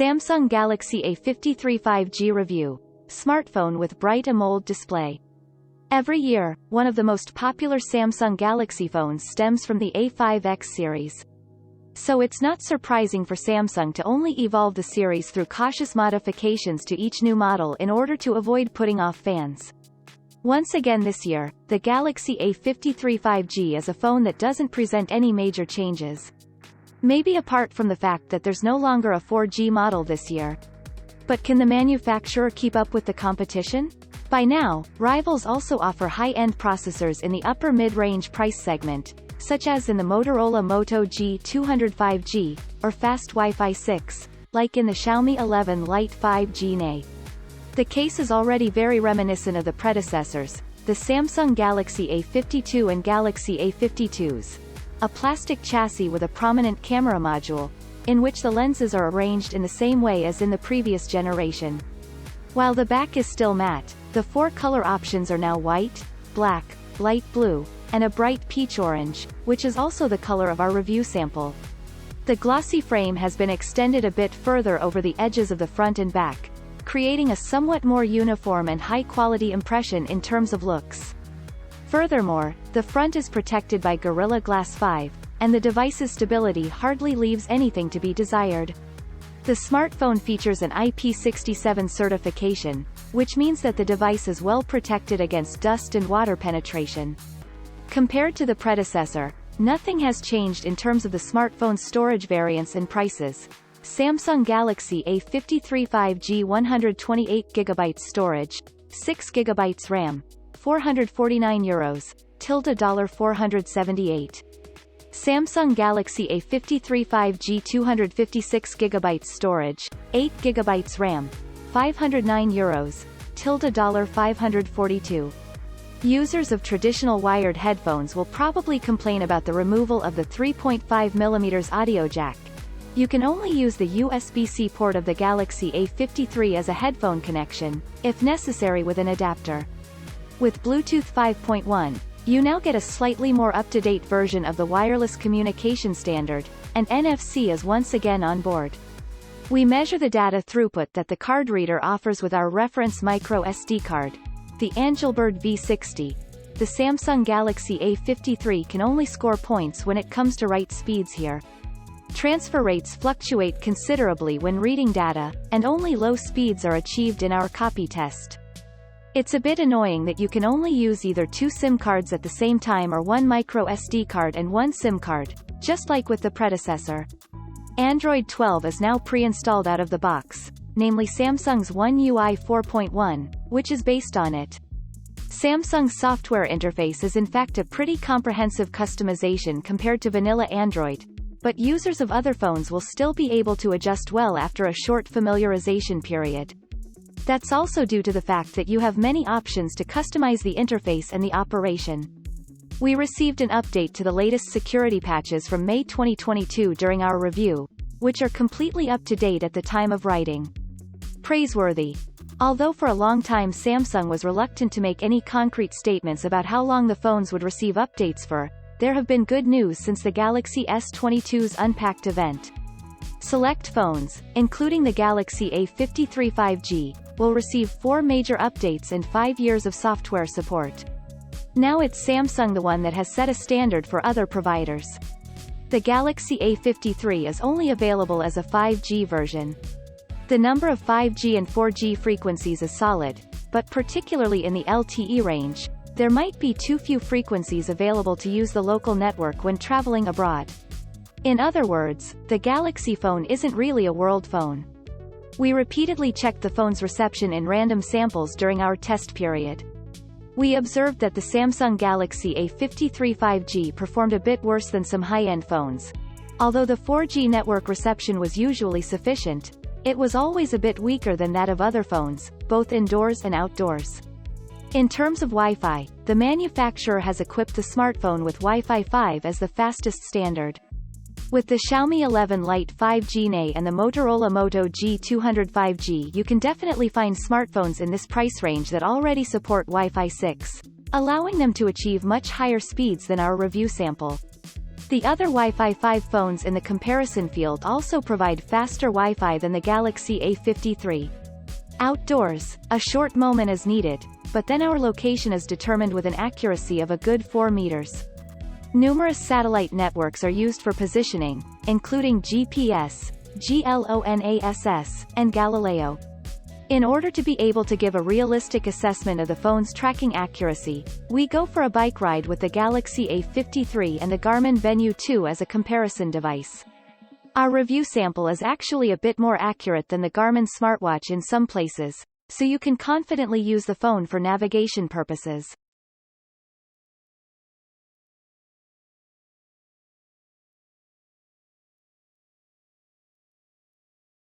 Samsung Galaxy A53 5G review. Smartphone with bright AMOLED display. Every year, one of the most popular Samsung Galaxy phones stems from the A5X series. So it's not surprising for Samsung to only evolve the series through cautious modifications to each new model in order to avoid putting off fans. Once again this year, the Galaxy A53 5G is a phone that doesn't present any major changes. Maybe apart from the fact that there's no longer a 4G model this year. But can the manufacturer keep up with the competition? By now, rivals also offer high-end processors in the upper mid-range price segment, such as in the Motorola Moto G200 5G, or fast Wi-Fi 6, like in the Xiaomi 11 Lite 5G NA. The case is already very reminiscent of the predecessors, the Samsung Galaxy A52 and Galaxy A52s. A plastic chassis with a prominent camera module, in which the lenses are arranged in the same way as in the previous generation. While the back is still matte, the four color options are now white, black, light blue, and a bright peach orange, which is also the color of our review sample. The glossy frame has been extended a bit further over the edges of the front and back, creating a somewhat more uniform and high-quality impression in terms of looks. Furthermore, the front is protected by Gorilla Glass 5, and the device's stability hardly leaves anything to be desired. The smartphone features an IP67 certification, which means that the device is well protected against dust and water penetration. Compared to the predecessor, nothing has changed in terms of the smartphone's storage variants and prices. Samsung Galaxy A53 5G 128GB storage, 6GB RAM, €449, $478. Samsung Galaxy A53 5G 256GB storage, 8GB RAM, €509, $542. Users of traditional wired headphones will probably complain about the removal of the 3.5mm audio jack. You can only use the USB-C port of the Galaxy A53 as a headphone connection, if necessary with an adapter. With Bluetooth 5.1, you now get a slightly more up-to-date version of the wireless communication standard, and NFC is once again on board. We measure the data throughput that the card reader offers with our reference micro SD card, the Angelbird V60. The Samsung Galaxy A53 can only score points when it comes to write speeds here. Transfer rates fluctuate considerably when reading data, and only low speeds are achieved in our copy test. It's a bit annoying that you can only use either two SIM cards at the same time or one micro SD card and one SIM card, just like with the predecessor. Android 12 is now pre-installed out of the box, namely Samsung's One UI 4.1, which is based on it. Samsung's software interface is in fact a pretty comprehensive customization compared to vanilla Android, but users of other phones will still be able to adjust well after a short familiarization period. That's also due to the fact that you have many options to customize the interface and the operation. We received an update to the latest security patches from May 2022 during our review, which are completely up to date at the time of writing. Praiseworthy. Although for a long time Samsung was reluctant to make any concrete statements about how long the phones would receive updates for, there have been good news since the Galaxy S22's Unpacked event. Select phones, including the Galaxy A53 5G, will receive 4 major updates and 5 years of software support. Now it's Samsung the one that has set a standard for other providers. The Galaxy A53 is only available as a 5G version. The number of 5G and 4G frequencies is solid, but particularly in the LTE range, there might be too few frequencies available to use the local network when traveling abroad. In other words, the Galaxy phone isn't really a world phone. We repeatedly checked the phone's reception in random samples during our test period. We observed that the Samsung Galaxy A53 5G performed a bit worse than some high-end phones. Although the 4G network reception was usually sufficient, it was always a bit weaker than that of other phones, both indoors and outdoors. In terms of Wi-Fi, the manufacturer has equipped the smartphone with Wi-Fi 5 as the fastest standard. With the Xiaomi 11 Lite 5G NA and the Motorola Moto G200 5G, you can definitely find smartphones in this price range that already support Wi-Fi 6, allowing them to achieve much higher speeds than our review sample. The other Wi-Fi 5 phones in the comparison field also provide faster Wi-Fi than the Galaxy A53. Outdoors, a short moment is needed, but then our location is determined with an accuracy of a good 4 meters. Numerous satellite networks are used for positioning, including GPS, GLONASS, and Galileo. In order to be able to give a realistic assessment of the phone's tracking accuracy, we go for a bike ride with the Galaxy A53 and the Garmin Venue 2 as a comparison device. Our review sample is actually a bit more accurate than the Garmin smartwatch in some places, so you can confidently use the phone for navigation purposes.